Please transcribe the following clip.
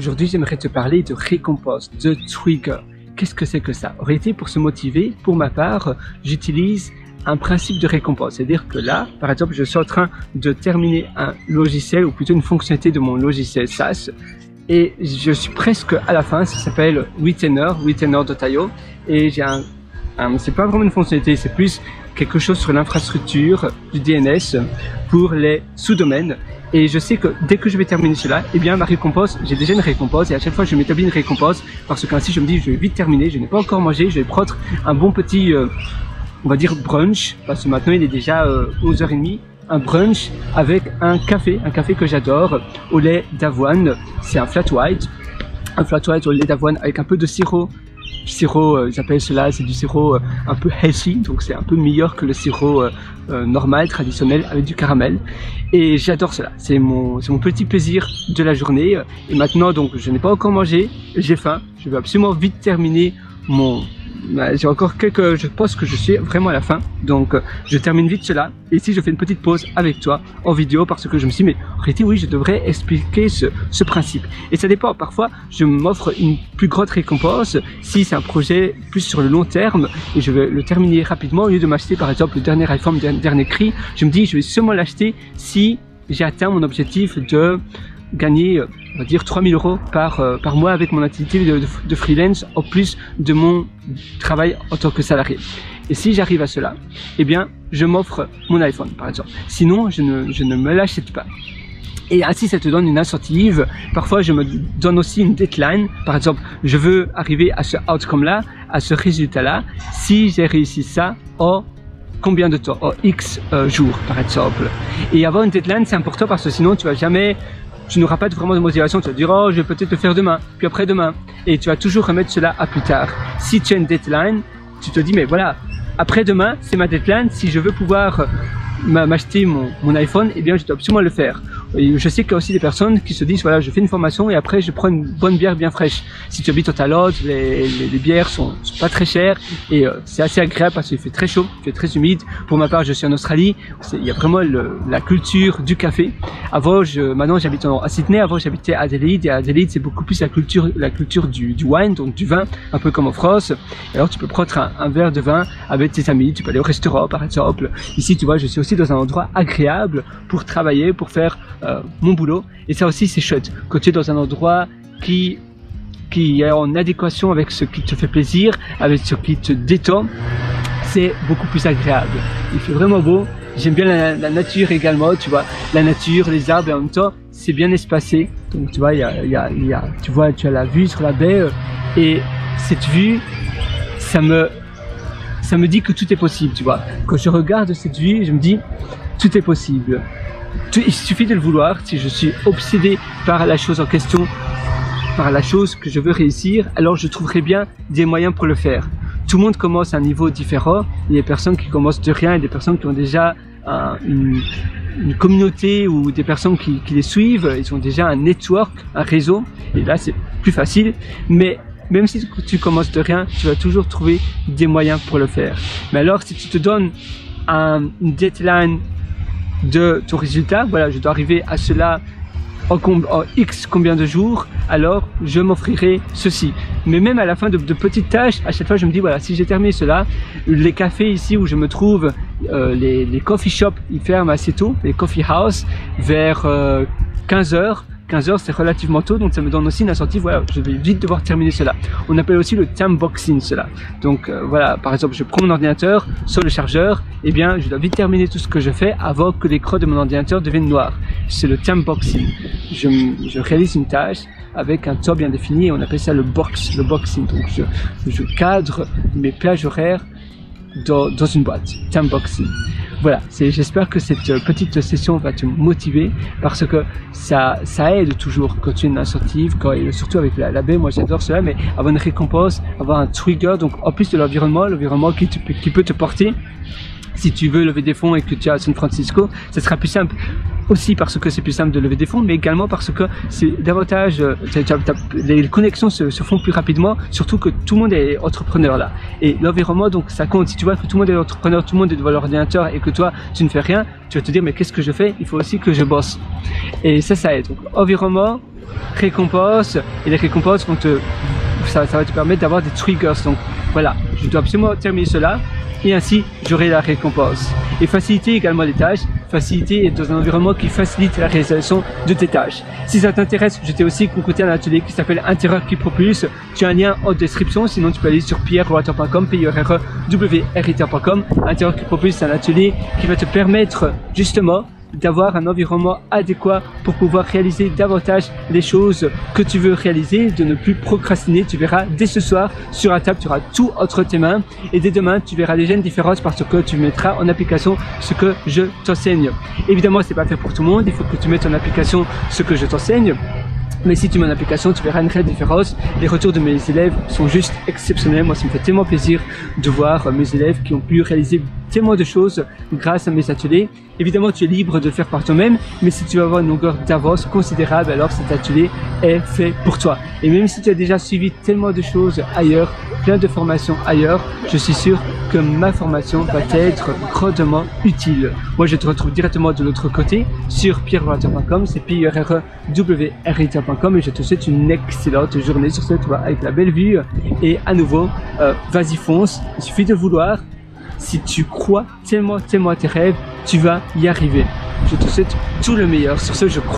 Aujourd'hui, j'aimerais te parler de récompense, de trigger. Qu'est-ce que c'est que ça? En réalité, pour se motiver, pour ma part, j'utilise un principe de récompense. C'est-à-dire que là, par exemple, je suis en train de terminer un logiciel, ou plutôt une fonctionnalité de mon logiciel SaaS, et je suis presque à la fin. Ça s'appelle Retainer.io, et j'ai c'est pas vraiment une fonctionnalité, c'est plus quelque chose sur l'infrastructure du DNS pour les sous-domaines. Et je sais que dès que je vais terminer cela, eh bien ma récompense, j'ai déjà une récompense, et à chaque fois je m'établis une récompense parce qu'ainsi je me dis je vais vite terminer, je n'ai pas encore mangé, je vais prendre un bon petit, on va dire brunch, parce que maintenant il est déjà 11h30, un brunch avec un café que j'adore, au lait d'avoine. C'est un flat white au lait d'avoine avec un peu de sirop. Ils appellent cela, c'est du sirop un peu healthy, donc c'est un peu meilleur que le sirop normal, traditionnel, avec du caramel. Et j'adore cela, c'est mon petit plaisir de la journée. Et maintenant, donc, je n'ai pas encore mangé, j'ai faim, je veux absolument vite terminer j'ai encore je pense que je suis vraiment à la fin, donc je termine vite cela. Et ici je fais une petite pause avec toi en vidéo parce que je me suis dit, mais en réalité oui, je devrais expliquer ce principe. Et ça dépend, parfois je m'offre une plus grande récompense si c'est un projet plus sur le long terme et je vais le terminer rapidement. Au lieu de m'acheter par exemple le dernier iPhone, le dernier cri, je me dis je vais seulement l'acheter si j'ai atteint mon objectif de gagner, on va dire 3000 € par mois avec mon activité de freelance, en plus de mon travail en tant que salarié. Et si j'arrive à cela, eh bien, je m'offre mon iPhone, par exemple. Sinon, je ne me l'achète pas. Et ainsi, ça te donne une incentive. Parfois, je me donne aussi une deadline. Par exemple, je veux arriver à ce outcome-là, à ce résultat-là. Si j'ai réussi ça en combien de temps? En X jours, par exemple. Et avoir une deadline, c'est important parce que sinon, tu n'auras pas vraiment de motivation, tu vas dire, oh, je vais peut-être le faire demain, puis après-demain. Et tu vas toujours remettre cela à plus tard. Si tu as une deadline, tu te dis, mais voilà, après-demain, c'est ma deadline. Si je veux pouvoir m'acheter mon iPhone, eh bien, je dois absolument le faire. Et je sais qu'il y a aussi des personnes qui se disent, voilà, je fais une formation et après, je prends une bonne bière bien fraîche. Si tu habites au Talot, les bières sont pas très chères et c'est assez agréable parce qu'il fait très chaud, il fait très humide. Pour ma part, je suis en Australie. Il y a vraiment la culture du café. Maintenant, j'habite à Sydney. Avant, j'habitais à Adélaïde. Et à Adélaïde, c'est beaucoup plus la culture du wine, donc du vin, un peu comme en France. Et alors, tu peux prendre un verre de vin avec tes amis. Tu peux aller au restaurant, par exemple. Ici, tu vois, je suis aussi dans un endroit agréable pour travailler, pour faire mon boulot. Et ça aussi, c'est chouette. Quand tu es dans un endroit qui est en adéquation avec ce qui te fait plaisir, avec ce qui te détend, c'est beaucoup plus agréable. Il fait vraiment beau. J'aime bien la nature également, tu vois, la nature, les arbres, et en même temps, c'est bien espacé. Donc, tu vois, tu as la vue sur la baie, et cette vue, ça me dit que tout est possible, tu vois. Quand je regarde cette vue, je me dis, tout est possible. Il suffit de le vouloir. Si je suis obsédé par la chose en question, par la chose que je veux réussir, alors je trouverai bien des moyens pour le faire. Tout le monde commence à un niveau différent. Il y a des personnes qui commencent de rien et des personnes qui ont déjà une communauté ou des personnes qui les suivent. Ils ont déjà un network, un réseau. Et là, c'est plus facile. Mais même si tu commences de rien, tu vas toujours trouver des moyens pour le faire. Mais alors, si tu te donnes une deadline de ton résultat, voilà, je dois arriver à cela en X combien de jours, alors je m'offrirai ceci. Mais même à la fin de petites tâches, à chaque fois je me dis, voilà, si j'ai terminé cela, les cafés ici où je me trouve, les coffee shops, ils ferment assez tôt, les coffee house, vers 15h. 15h, c'est relativement tôt, donc ça me donne aussi une incentive. Voilà, je vais vite devoir terminer cela. On appelle aussi le time boxing cela. Donc voilà, par exemple, je prends mon ordinateur sur le chargeur, et bien je dois vite terminer tout ce que je fais avant que l'écran de mon ordinateur devienne noir. C'est le time boxing. Je réalise une tâche avec un temps bien défini et on appelle ça le boxing. Donc je cadre mes plages horaires dans une boîte, time boxing. Voilà, j'espère que cette petite session va te motiver parce que ça aide toujours quand tu as une incentive, surtout avec la baie, moi j'adore cela, mais avoir une récompense, avoir un trigger, donc en plus de l'environnement qui peut te porter. Si tu veux lever des fonds et que tu es à San Francisco, ça sera plus simple. aussi parce que c'est plus simple de lever des fonds, mais également parce que c'est davantage, les connexions se font plus rapidement, surtout que tout le monde est entrepreneur là. Et l'environnement, donc ça compte. Si tu vois que tout le monde est entrepreneur, tout le monde est devant l'ordinateur et que toi, tu ne fais rien, tu vas te dire, mais qu'est-ce que je fais? Il faut aussi que je bosse. Et ça aide. Donc, environnement, récompense, et les récompenses ça va te permettre d'avoir des triggers. Donc voilà, je dois absolument terminer cela et ainsi j'aurai la récompense. Et faciliter également les tâches, faciliter dans un environnement qui facilite la réalisation de tes tâches. Si ça t'intéresse, je t'ai aussi concocté un atelier qui s'appelle Intérieur qui propulse. Tu as un lien en description, sinon tu peux aller sur pierrewriter.com, pierrewriter.com. Intérieur qui propulse, c'est un atelier qui va te permettre justement d'avoir un environnement adéquat pour pouvoir réaliser davantage les choses que tu veux réaliser, de ne plus procrastiner. Tu verras dès ce soir sur la table, tu auras tout entre tes mains et dès demain tu verras déjà une différence parce que tu mettras en application ce que je t'enseigne. Évidemment, c'est pas fait pour tout le monde, il faut que tu mettes en application ce que je t'enseigne. Mais si tu mets en application, tu verras une réelle différence. Les retours de mes élèves sont juste exceptionnels. Moi, ça me fait tellement plaisir de voir mes élèves qui ont pu réaliser tellement de choses grâce à mes ateliers. Évidemment, tu es libre de le faire par toi-même, mais si tu veux avoir une longueur d'avance considérable, alors cet atelier est fait pour toi. Et même si tu as déjà suivi tellement de choses ailleurs, plein de formations ailleurs, je suis sûr que ma formation va t'être grandement utile. Moi, je te retrouve directement de l'autre côté sur pierrewriter.com, c'est pierrewriter.com et je te souhaite une excellente journée sur ce toit avec la belle vue. Et à nouveau, vas-y fonce, il suffit de vouloir. Si tu crois tellement à tes rêves, tu vas y arriver. Je te souhaite tout le meilleur. Sur ce, je crois.